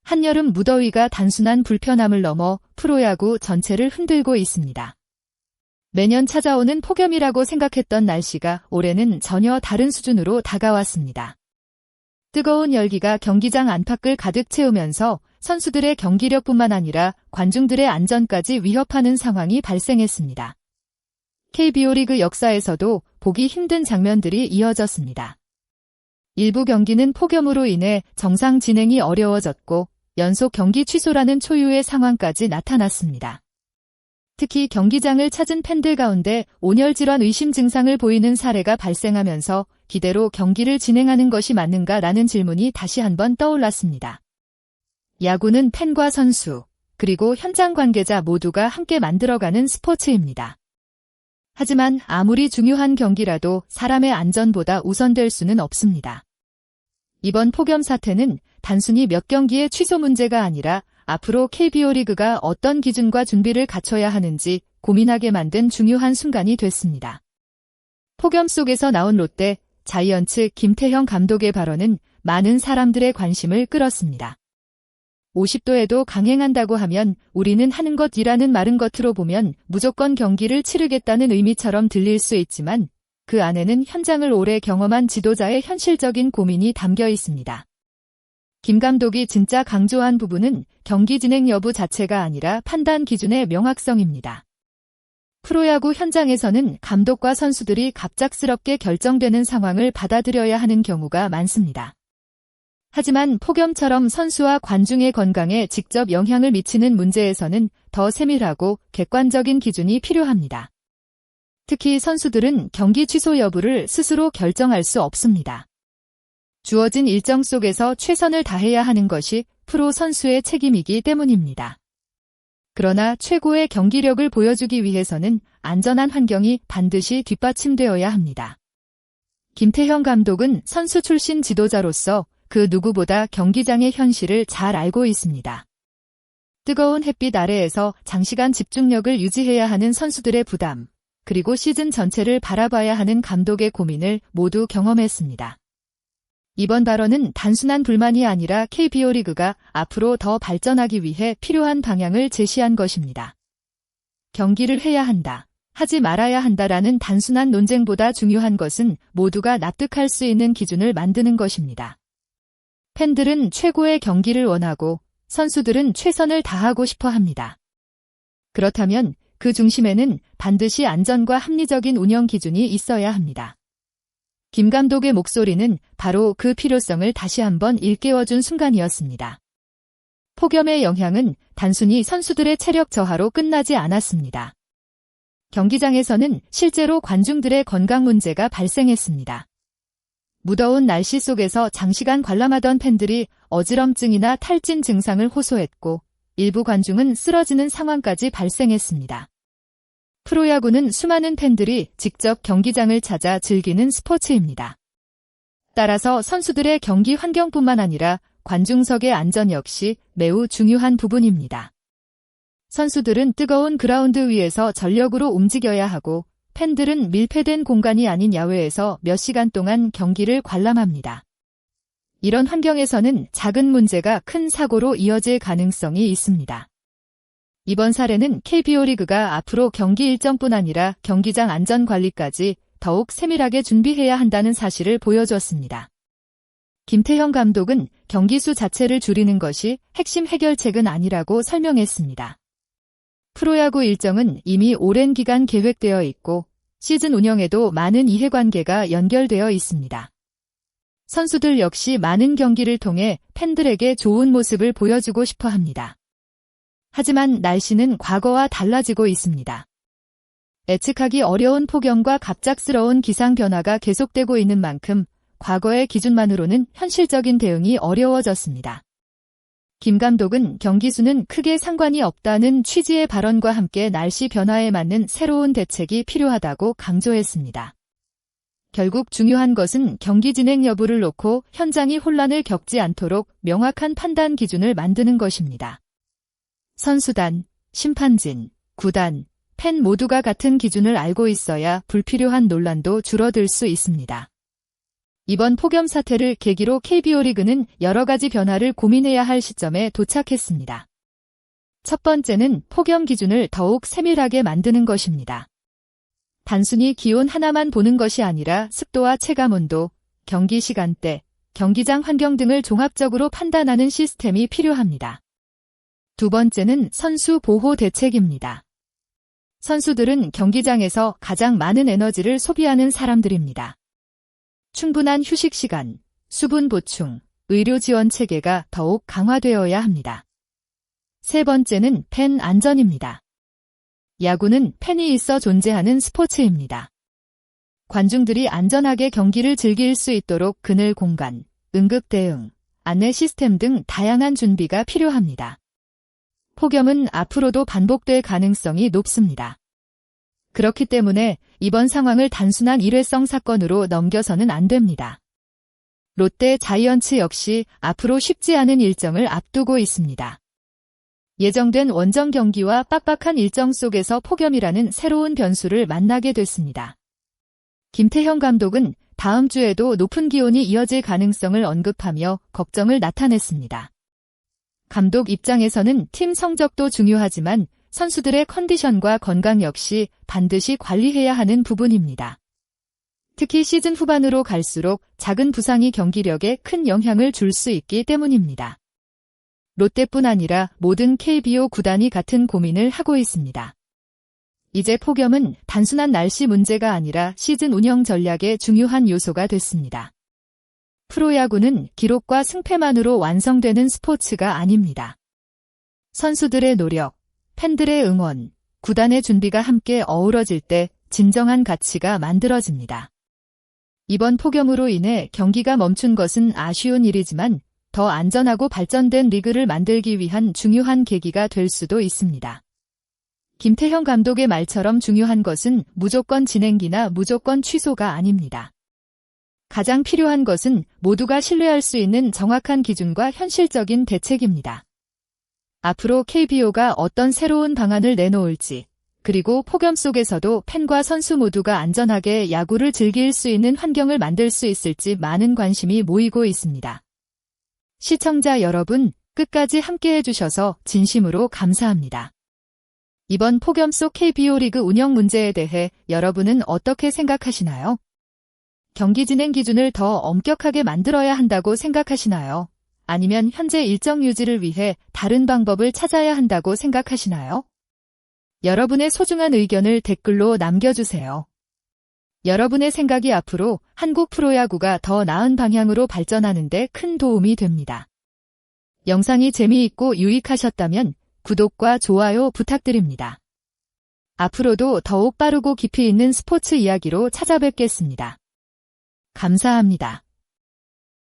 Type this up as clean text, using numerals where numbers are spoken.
한여름 무더위가 단순한 불편함을 넘어 프로야구 전체를 흔들고 있습니다. 매년 찾아오는 폭염이라고 생각했던 날씨가 올해는 전혀 다른 수준으로 다가왔습니다. 뜨거운 열기가 경기장 안팎을 가득 채우면서 선수들의 경기력뿐만 아니라 관중들의 안전까지 위협하는 상황이 발생했습니다. KBO 리그 역사에서도 보기 힘든 장면들이 이어졌습니다. 일부 경기는 폭염으로 인해 정상 진행이 어려워졌고 연속 경기 취소라는 초유의 상황까지 나타났습니다. 특히 경기장을 찾은 팬들 가운데 온열 질환 의심 증상을 보이는 사례가 발생하면서 기대로 경기를 진행하는 것이 맞는가라는 질문이 다시 한번 떠올랐습니다. 야구는 팬과 선수, 그리고 현장 관계자 모두가 함께 만들어가는 스포츠입니다. 하지만 아무리 중요한 경기라도 사람의 안전보다 우선될 수는 없습니다. 이번 폭염 사태는 단순히 몇 경기의 취소 문제가 아니라 앞으로 KBO 리그가 어떤 기준과 준비를 갖춰야 하는지 고민하게 만든 중요한 순간이 됐습니다. 폭염 속에서 나온 롯데, 자이언츠 김태형 감독의 발언은 많은 사람들의 관심을 끌었습니다. 50도에도 강행한다고 하면 우리는 하는 것이라는 말은 겉으로 보면 무조건 경기를 치르겠다는 의미처럼 들릴 수 있지만 그 안에는 현장을 오래 경험한 지도자의 현실적인 고민이 담겨 있습니다. 김 감독이 진짜 강조한 부분은 경기 진행 여부 자체가 아니라 판단 기준의 명확성입니다. 프로야구 현장에서는 감독과 선수들이 갑작스럽게 결정되는 상황을 받아들여야 하는 경우가 많습니다. 하지만 폭염처럼 선수와 관중의 건강에 직접 영향을 미치는 문제에서는 더 세밀하고 객관적인 기준이 필요합니다. 특히 선수들은 경기 취소 여부를 스스로 결정할 수 없습니다. 주어진 일정 속에서 최선을 다해야 하는 것이 프로 선수의 책임이기 때문입니다. 그러나 최고의 경기력을 보여주기 위해서는 안전한 환경이 반드시 뒷받침되어야 합니다. 김태형 감독은 선수 출신 지도자로서 그 누구보다 경기장의 현실을 잘 알고 있습니다. 뜨거운 햇빛 아래에서 장시간 집중력을 유지해야 하는 선수들의 부담, 그리고 시즌 전체를 바라봐야 하는 감독의 고민을 모두 경험했습니다. 이번 발언은 단순한 불만이 아니라 KBO 리그가 앞으로 더 발전하기 위해 필요한 방향을 제시한 것입니다. 경기를 해야 한다, 하지 말아야 한다라는 단순한 논쟁보다 중요한 것은 모두가 납득할 수 있는 기준을 만드는 것입니다. 팬들은 최고의 경기를 원하고 선수들은 최선을 다하고 싶어 합니다. 그렇다면 그 중심에는 반드시 안전과 합리적인 운영 기준이 있어야 합니다. 김 감독의 목소리는 바로 그 필요성을 다시 한번 일깨워준 순간이었습니다. 폭염의 영향은 단순히 선수들의 체력 저하로 끝나지 않았습니다. 경기장에서는 실제로 관중들의 건강 문제가 발생했습니다. 무더운 날씨 속에서 장시간 관람하던 팬들이 어지럼증이나 탈진 증상을 호소했고 일부 관중은 쓰러지는 상황까지 발생했습니다. 프로야구는 수많은 팬들이 직접 경기장을 찾아 즐기는 스포츠입니다. 따라서 선수들의 경기 환경뿐만 아니라 관중석의 안전 역시 매우 중요한 부분입니다. 선수들은 뜨거운 그라운드 위에서 전력으로 움직여야 하고 팬들은 밀폐된 공간이 아닌 야외에서 몇 시간 동안 경기를 관람합니다. 이런 환경에서는 작은 문제가 큰 사고로 이어질 가능성이 있습니다. 이번 사례는 KBO 리그가 앞으로 경기 일정뿐 아니라 경기장 안전 관리까지 더욱 세밀하게 준비해야 한다는 사실을 보여주었습니다. 김태형 감독은 경기 수 자체를 줄이는 것이 핵심 해결책은 아니라고 설명했습니다. 프로야구 일정은 이미 오랜 기간 계획되어 있고 시즌 운영에도 많은 이해관계가 연결되어 있습니다. 선수들 역시 많은 경기를 통해 팬들에게 좋은 모습을 보여주고 싶어 합니다. 하지만 날씨는 과거와 달라지고 있습니다. 예측하기 어려운 폭염과 갑작스러운 기상 변화가 계속되고 있는 만큼 과거의 기준만으로는 현실적인 대응이 어려워졌습니다. 김 감독은 경기 수는 크게 상관이 없다는 취지의 발언과 함께 날씨 변화에 맞는 새로운 대책이 필요하다고 강조했습니다. 결국 중요한 것은 경기 진행 여부를 놓고 현장이 혼란을 겪지 않도록 명확한 판단 기준을 만드는 것입니다. 선수단, 심판진, 구단, 팬 모두가 같은 기준을 알고 있어야 불필요한 논란도 줄어들 수 있습니다. 이번 폭염 사태를 계기로 KBO 리그는 여러 가지 변화를 고민해야 할 시점에 도착했습니다. 첫 번째는 폭염 기준을 더욱 세밀하게 만드는 것입니다. 단순히 기온 하나만 보는 것이 아니라 습도와 체감온도, 경기 시간대, 경기장 환경 등을 종합적으로 판단하는 시스템이 필요합니다. 두 번째는 선수 보호 대책입니다. 선수들은 경기장에서 가장 많은 에너지를 소비하는 사람들입니다. 충분한 휴식 시간, 수분 보충, 의료 지원 체계가 더욱 강화되어야 합니다. 세 번째는 팬 안전입니다. 야구는 팬이 있어 존재하는 스포츠입니다. 관중들이 안전하게 경기를 즐길 수 있도록 그늘 공간, 응급 대응, 안내 시스템 등 다양한 준비가 필요합니다. 폭염은 앞으로도 반복될 가능성이 높습니다. 그렇기 때문에 이번 상황을 단순한 일회성 사건으로 넘겨서는 안 됩니다. 롯데 자이언츠 역시 앞으로 쉽지 않은 일정을 앞두고 있습니다. 예정된 원정 경기와 빡빡한 일정 속에서 폭염이라는 새로운 변수를 만나게 됐습니다. 김태형 감독은 다음 주에도 높은 기온이 이어질 가능성을 언급하며 걱정을 나타냈습니다. 감독 입장에서는 팀 성적도 중요하지만 선수들의 컨디션과 건강 역시 반드시 관리해야 하는 부분입니다. 특히 시즌 후반으로 갈수록 작은 부상이 경기력에 큰 영향을 줄 수 있기 때문입니다. 롯데뿐 아니라 모든 KBO 구단이 같은 고민을 하고 있습니다. 이제 폭염은 단순한 날씨 문제가 아니라 시즌 운영 전략의 중요한 요소가 됐습니다. 프로야구는 기록과 승패만으로 완성되는 스포츠가 아닙니다. 선수들의 노력, 팬들의 응원, 구단의 준비가 함께 어우러질 때 진정한 가치가 만들어집니다. 이번 폭염으로 인해 경기가 멈춘 것은 아쉬운 일이지만 더 안전하고 발전된 리그를 만들기 위한 중요한 계기가 될 수도 있습니다. 김태형 감독의 말처럼 중요한 것은 무조건 진행기나 무조건 취소가 아닙니다. 가장 필요한 것은 모두가 신뢰할 수 있는 정확한 기준과 현실적인 대책입니다. 앞으로 KBO가 어떤 새로운 방안을 내놓을지, 그리고 폭염 속에서도 팬과 선수 모두가 안전하게 야구를 즐길 수 있는 환경을 만들 수 있을지 많은 관심이 모이고 있습니다. 시청자 여러분, 끝까지 함께해 주셔서 진심으로 감사합니다. 이번 폭염 속 KBO 리그 운영 문제에 대해 여러분은 어떻게 생각하시나요? 경기 진행 기준을 더 엄격하게 만들어야 한다고 생각하시나요? 아니면 현재 일정 유지를 위해 다른 방법을 찾아야 한다고 생각하시나요? 여러분의 소중한 의견을 댓글로 남겨주세요. 여러분의 생각이 앞으로 한국 프로야구가 더 나은 방향으로 발전하는 데 큰 도움이 됩니다. 영상이 재미있고 유익하셨다면 구독과 좋아요 부탁드립니다. 앞으로도 더욱 빠르고 깊이 있는 스포츠 이야기로 찾아뵙겠습니다. 감사합니다.